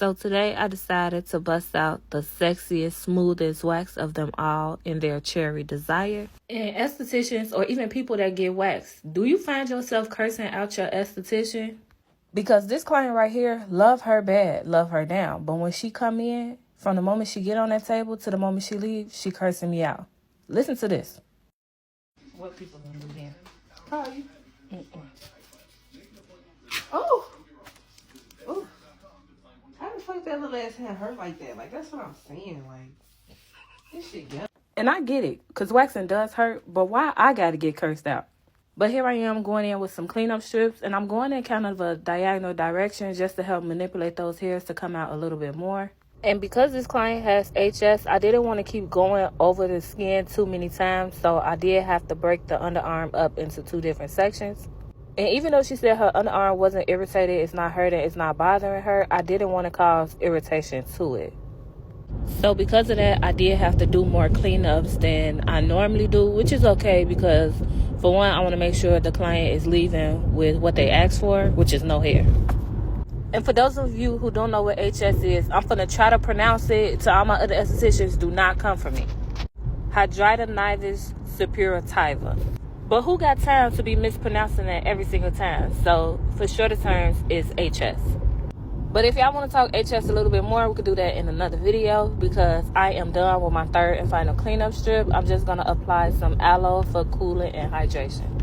So today I decided to bust out the sexiest, smoothest wax of them all in their cherry desire. And estheticians, or even people that get waxed, do you find yourself cursing out your esthetician? Because this client right here, love her bad, love her down. But when she come in, from the moment she get on that table to the moment she leaves, she cursing me out. Listen to this. What people gonna do then? Call you? Oh! Oh! How the fuck that little ass hand hurt like that? Like, that's what I'm saying. Like, this shit good. And I get it, because waxing does hurt, but why I gotta get cursed out? But here I am going in with some cleanup strips, and I'm going in kind of a diagonal direction just to help manipulate those hairs to come out a little bit more. And because this client has HS, I didn't want to keep going over the skin too many times, so I did have to break the underarm up into 2 different sections. And even though she said her underarm wasn't irritated, it's not hurting, it's not bothering her, I didn't want to cause irritation to it. So because of that, I did have to do more cleanups than I normally do, which is okay because, for one, I want to make sure the client is leaving with what they asked for, which is no hair. And for those of you who don't know what HS is, I'm going to try to pronounce it to all my other estheticians. Do not come for me. Hidradenitis Suppurativa. But who got time to be mispronouncing that every single time? So for shorter terms, it's HS. But if y'all want to talk HS a little bit more, we could do that in another video because I am done with my 3rd and final cleanup strip. I'm just going to apply some aloe for cooling and hydration.